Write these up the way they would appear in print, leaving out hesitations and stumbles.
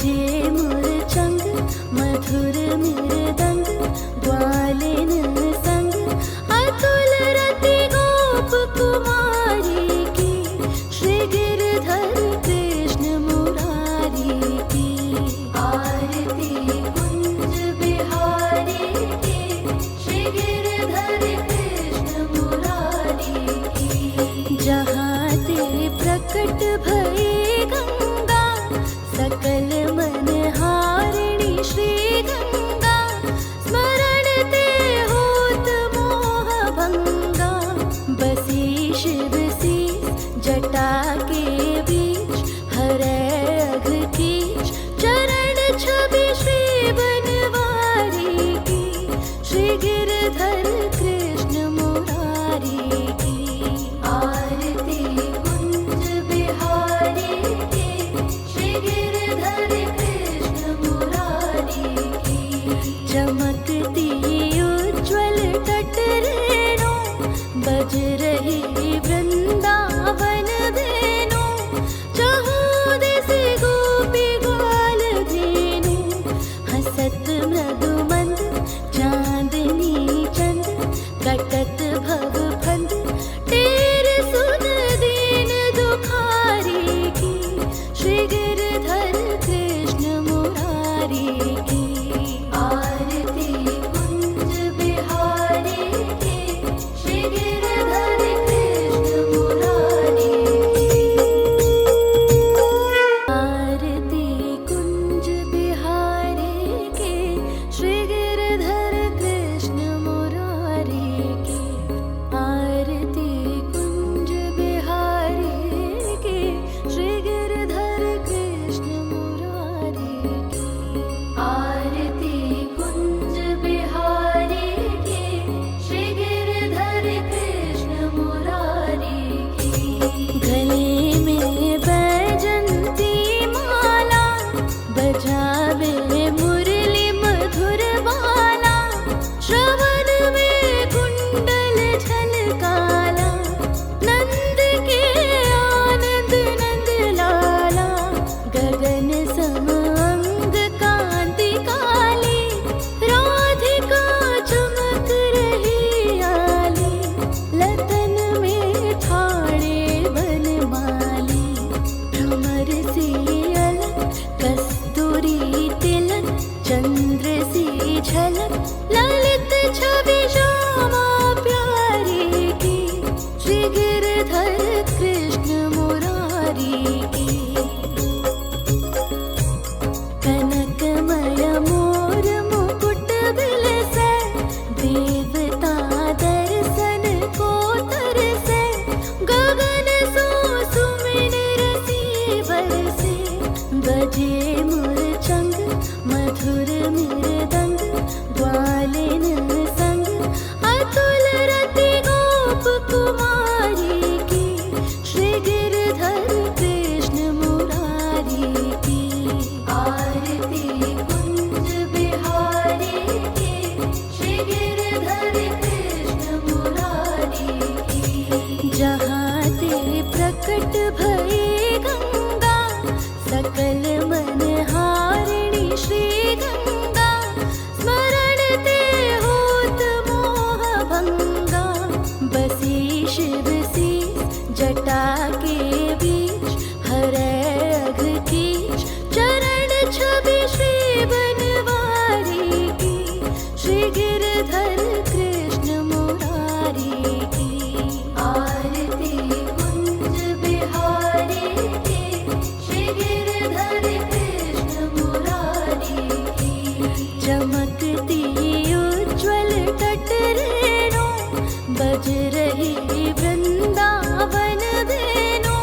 बजे मुरचंग मधुर मृदंग ग्वालिन संग अतुल रति गोप कुमारी की श्री गिरधर कृष्ण मुरारी की आरती कुंज बिहारी की श्री गिरधर कृष्ण मुरारी की। जहाँ ते प्रकट भई गंगा सकल मनहारिणी श्री गंगा स्मरण ते होत मोह भंगा बसी शिव सी जटा के बीच हरे अघ कीच चरण छवि श्री बनवारी की श्री गिरधर कृष्ण मुरारी की आरती कुंज बिहारी की श्री गिरधर कृष्ण मुरारी की। चमकती उज्ज्वल तट रेणु बज रही वृंदावन धेनु चहु दिस गोपी ग्वाल धेनु हसत मृदु मंद चांदनी चंद कटत भव फंद टेर सुन दीन दुखारी की श्री गिरधर कृष्ण मुरारी की आरती कुंज बिहारी की श्री गिरधर कृष्ण मुरारी की आरती कुंज बिहारी की श्री गिरधर कृष्ण मुरारी की आरती कुंज बिहारी की श्री गिरधर कृष्ण मुरारी की आरती कुंज बिहारी की श्री गिरधर कृष्ण मुरारी की। गले में बैजंती माला बजावे मुरली मधुर बाला श्रवण में कुंडल झलकाला नंद के आनंद नंद लाला गगन सम अंग कांति काली राधिका चमक रही आली लतन में ठाणे बनमाली भ्रमर सी अलक कस्तूरी तिलक चंद्र सी झलक ललित छवि श्यामा प्यारी की श्री गिरधर कृष्ण मुरारी की कनकमय मोर मुकुट बिलसे देवता दर्शन को तरसे गगन सो सुमिन रसी बरसे बजे मुरचंग मधुर मृदंग ग्वालिन संग अतुल रति गोप कुमारी की श्री गिरधर कृष्ण मुरारी की आरती कुंज बिहारी की श्री गिरधर कृष्ण मुरारी की। जहाँ ते प्रकट भई गंगा सकल मनहारिणी श्री गंगा स्मरण ते होत मोह भंगा बसी शिव सी जटा के बीच हरे अघ कीच चरण छवि श्री बनवारी की श्री गिरधर कृष्ण मुरारी की आरती कुंज बिहारी की श्री गिरधर कृष्ण मुरारी की। चमकती उज्ज्वल तट रेणु बज रही वृंदावन धेनु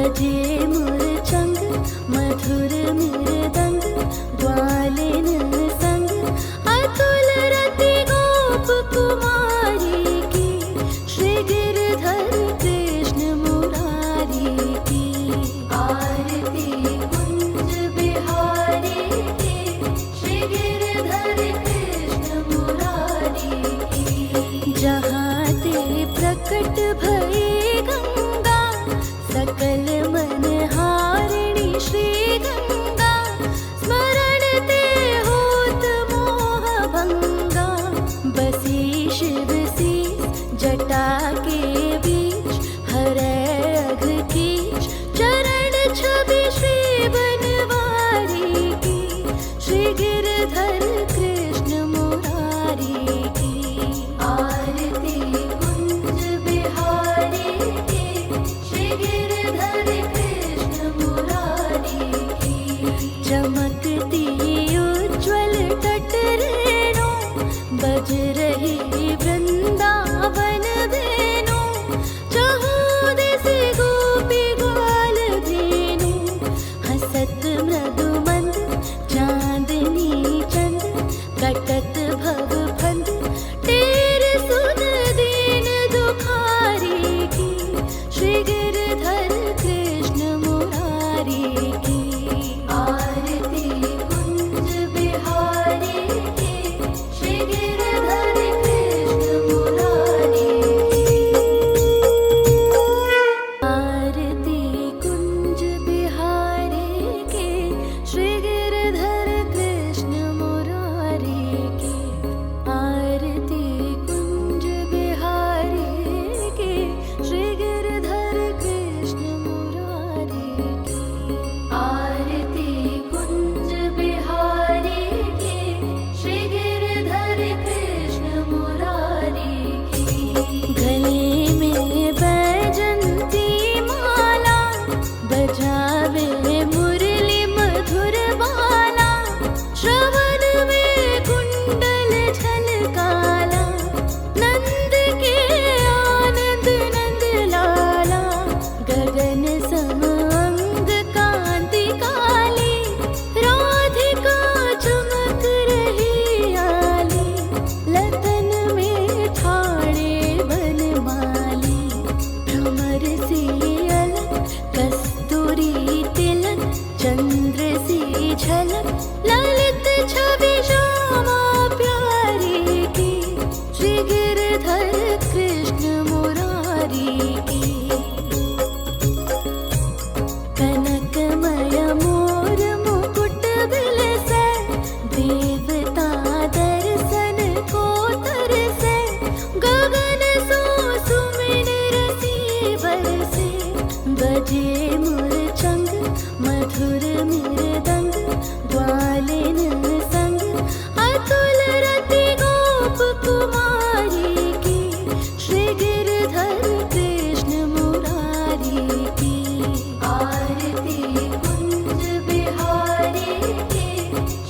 बजे मुरचंग मधुर मृदंग ग्वालिन संग अतुल रति गोप कुमारी की श्री गिरधर कृष्ण मुरारी की आरती कुंज बिहारी की श्री गिरधर कृष्ण मुरारी की जहाँ ते प्रकट भई गंगा सकल मन हारिणी श्री गंगा स्मरण ते होत मोह भंगा बसी शिव सी जटा के बीच हरे अघ कीच चरण छवि श्री बनवारी की श्री गिरधर कृष्ण मुरारी की आरती कुंज बिहारी की श्री गिरधर कृष्ण मुरारी की चमकती उज्ज्वल तट रेणु बज रही वृंदावन वेणु चहु दिस गोपी ग्वाल धेनु हसत मृदु मंद चांदनी चंद कटत भव फंद टेर सुन दीन दुखारी की श्री गिरधर कृष्ण मुरारी की आरती कुंज बिहारी की श्री गिरधर कृष्ण मुरारी आरती कुंज बिहारी की श्री गिरधर कृष्ण मुरारी की आरती कुंज बिहारी की श्री गिरधर कृष्ण मुरारी की आरती कुंज बिहारी की श्री गिरधर कृष्ण मुरारी की गले में बैजंती माला बजावे मुरली मधुर बाला श्रवण में कुंडल झलकाला नंद के आनंद नंद लाला गगन सम अंग कांति काली राधिका चमक रही आली लतन में ठाणे बनमाली भ्रमर सी अलक कस्तूरी तिलक चंद्र सी झलक ललित छवि श्यामा प्यारी की श्री गिरधर कृष्ण मुरारी की कनकमय मोर मुकुट बिलसे देवता दर्शन को तरसे गगन सो सुमिन रसी बरसे बजे मुरचंग मधुर मृदंग ग्वालिन संग अतुल रति गोप कुमारी की श्री गिरधर कृष्ण मुरारी की आरती कुंज बिहारी की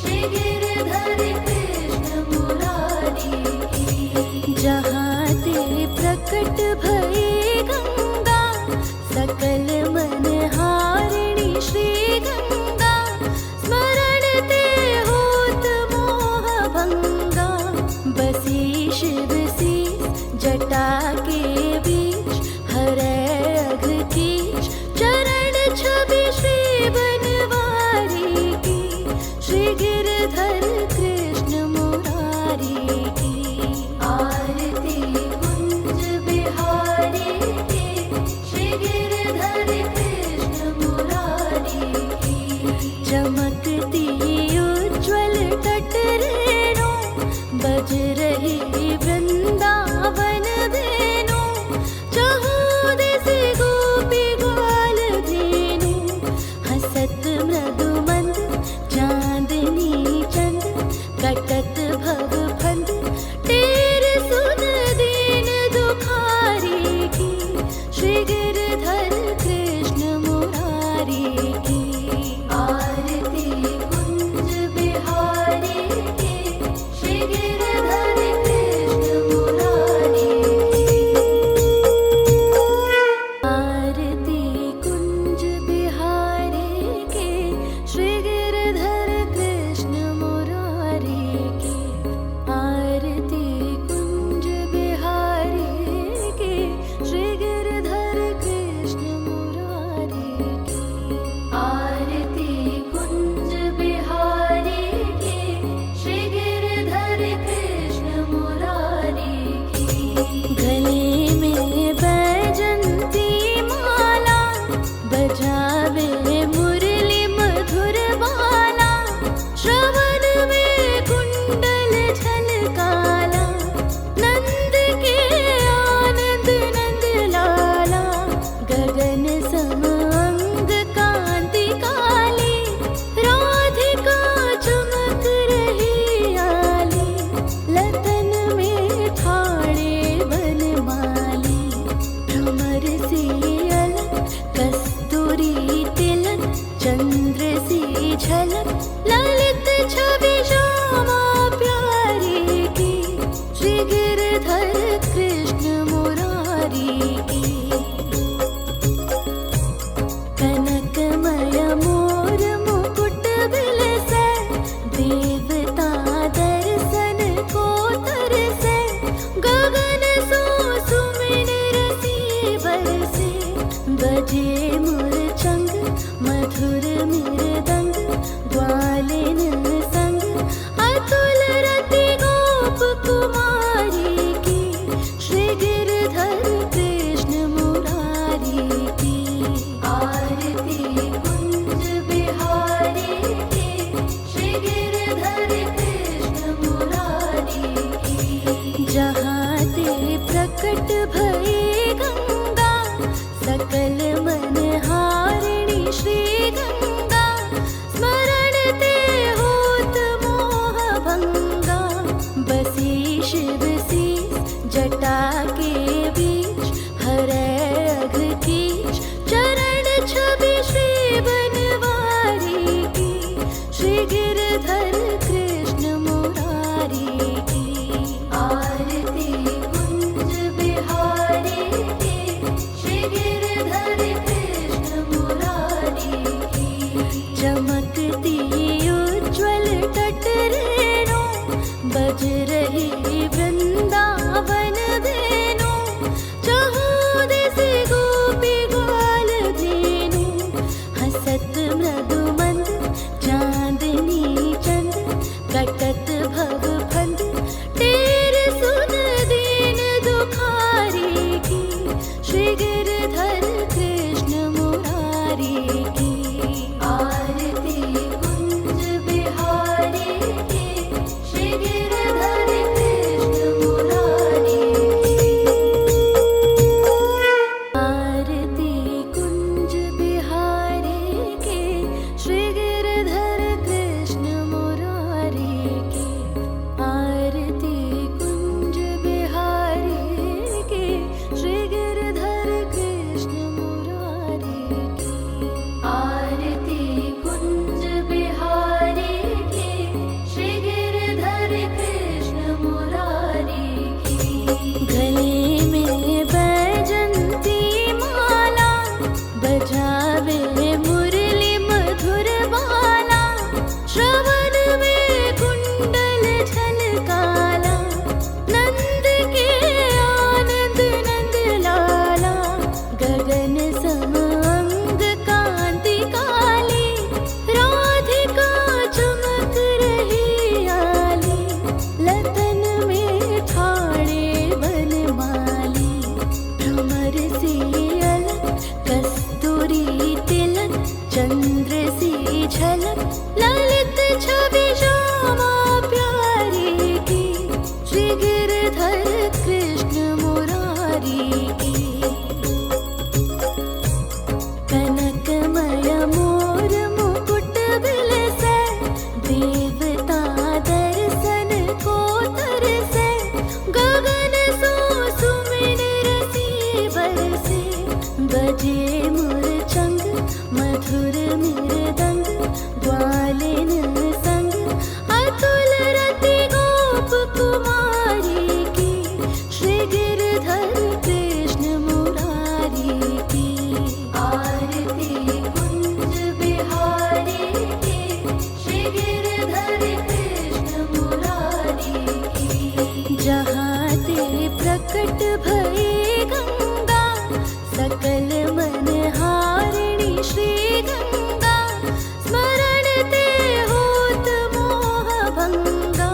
श्री गिरधर कृष्ण मुरारी की जहाँ ते प्रकट भई गंगा सकल मन हारिणी श्री गंगा बरसे बजे मुरचंग मधुर मृदंग ग्वालिन संग अतुल रति गोप कुमारी की श्री गिरधर कृष्ण मुरारी की आरती कुंज बिहारी की श्री गिरधर कृष्ण मुरारी की जहाँ ते प्रकट भई गंगा सकल मन हारिणी श्री गंगा स्मरण ते होत मोह भंगा बसी शिव सी जटा के बीच हरे अघ कीच चरण छवि श्री बनवारी की श्री गिरधर कृष्ण मुरारी की आरती कुंज बिहारी की श्री गिरधर कृष्ण मुरारी की चमकती उज्ज्वल तट रेणु बज रही वृंदावन धेनु चहु दिस गोपी ग्वाल धेनु हसत मृदु मंद चांदनी चंद कटत भव फंद टेर सुन दीन दुखारी की श्री गिरधर कृष्ण मुरारी की आरती कुंज बिहारी की श्री गिरधर कृष्ण मुरारी आरती कुंज बिहारी की श्री गिरधर कृष्ण मुरारी की आरती कुंज बिहारी की श्री गिरधर कृष्ण मुरारी की आरती कुंज बिहारी की श्री गिरधर कृष्ण मुरारी की गले में बैजंती माला बजावे मुरली मधुर बाला श्रवण में कुंडल झलकाला नंद के आनंद नंद लाला गगन सम अंग कांति काली राधिका चमक रही आली लतन में ठाणे बनमाली भ्रमर सी अलक कस्तूरी तिलक चंद्र सी झलक ललित छवि श्यामा प्यारी की श्री गिरधर कृष्ण मुरारी की कनकमय मोर मुकुट बिलसे देवता दर्शन को तरसे गगन सो सुमिन रसी बरसे बजे मुरचंग मधुर मृदंग ग्वालिन संग अतुल रति गोप कुमारी की श्री गिरधर कृष्ण मुरारी की आरती कुंज बिहारी की श्री गिरधर कृष्ण मुरारी की जहाँ ते प्रकट भई गंगा सकल मन हारिणी श्री गंगा स्मरण ते होत मोह भंगा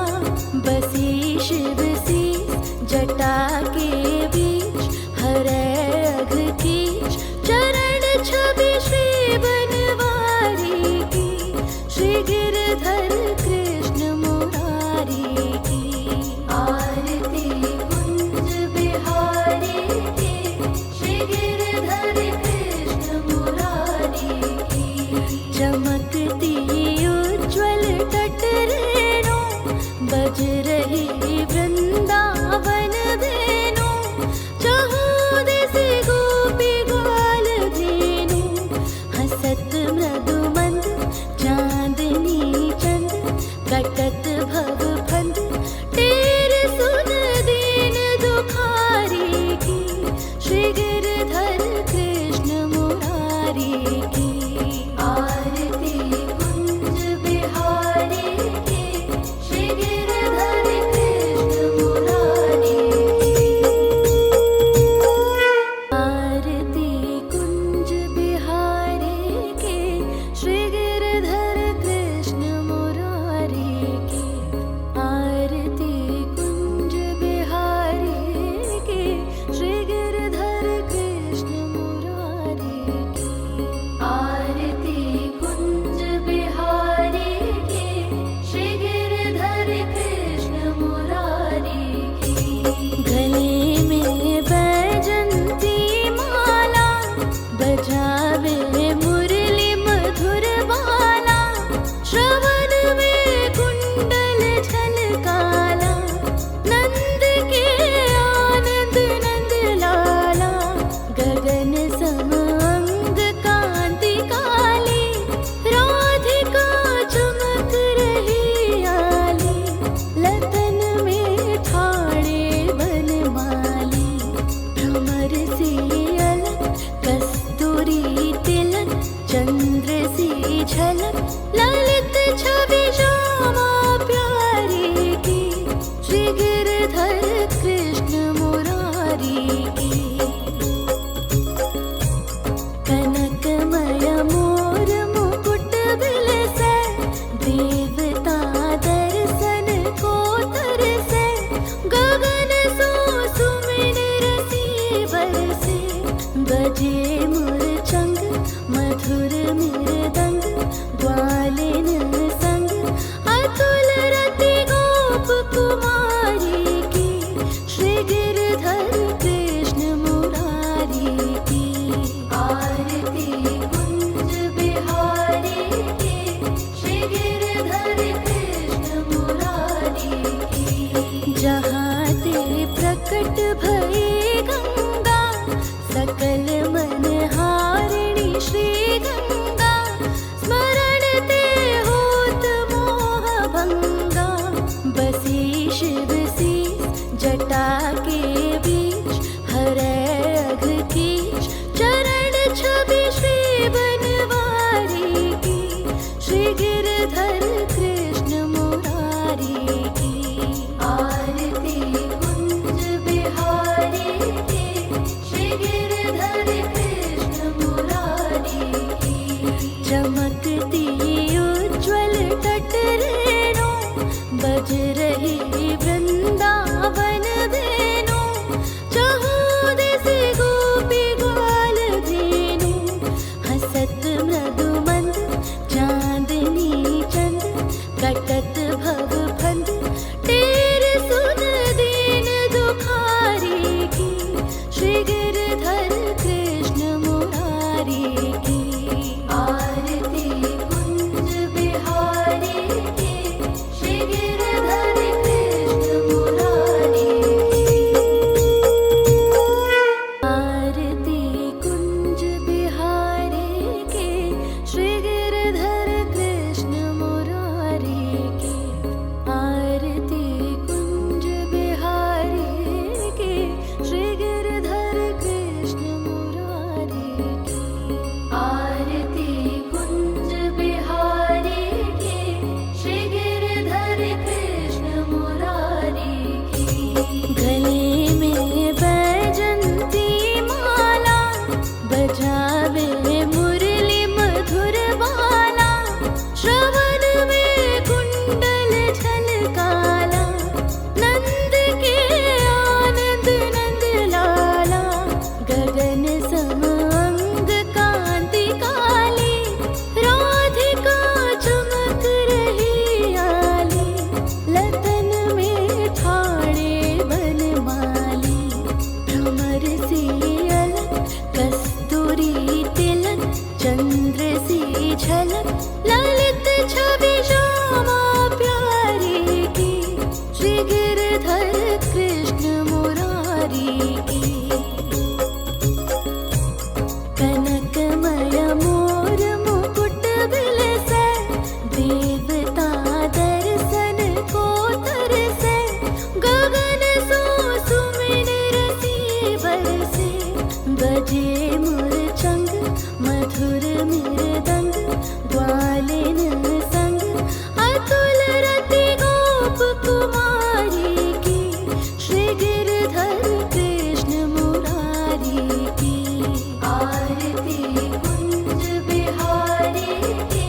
बरसे, बजे मुरचंग मधुर मृदंग, ग्वालिन संग अतुल रति गोप कुमारी की, श्री गिरधर कृष्ण मुरारी की। आरती कुंज बिहारी की, श्री गिरधर कृष्ण मुरारी की। जहाँ ते प्रकट भई गंगा, सकल मन हारिणी श्री गंगा, स्मरण ते होत मोह भंगा। बसी शिव सी जटा के बीच, हरै अघ कीच चरण छवि श्री बनवारी की, श्री गिरधर कृष्ण मुरारी की। आरती कुंज बिहारी की, श्री गिरधर कृष्ण मुरारी की। चमकती उज्ज्वल तट रेणु, बज रही वृंदावन वेणु, चहु दिस गोपी ग्वाल धेनु। हसत मृदु मंद चांदनी चंद, कटत भव फंद टेर सुन दीन दुखारी की, श्री गिरधर कृष्ण मुरारी की। आरती कुंज बिहारी की, श्री गिरधर कृष्ण मुरारी की। आरती कुंज बिहारी की, श्री गिरधर कृष्ण मुरारी की। आरती कुंज बिहारी की, श्री गिरधर कृष्ण मुरारी की। आरती कुंज बिहारी की, श्री गिरधर कृष्ण मुरारी की। गले में बैजंती माला, बजावे मुरली मधुर बाला, श्रवण में कुंडल झलकाला, नंद के आनंद नंद लाला। गगन सम अंग कांति काली, राधिका चमक रही आली, लतन में ठाणे बनमाली। भ्रमर सी अलक कस्तूरी तिलक, चंद्र सी झलक ललित छवि श्यामा प्यारी की, श्री गिरधर कृष्ण मुरारी की। कनकमय मोर मुकुट बिलसै, देवता दर्शन को तरसै। गगन सो सुमिन रसी बरसे, बजे मुरचंग मधुर मृदंग, ग्वालिन संग अतुल रति गोप कुमारी की, श्री गिरधर कृष्ण मुरारी की। आरती कुंज बिहारी की,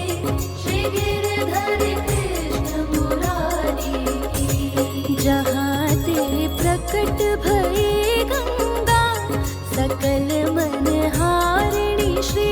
श्री गिरधर कृष्ण मुरारी की। जहाँ ते प्रकट भई गंगा, सकल मन हारिणी श्री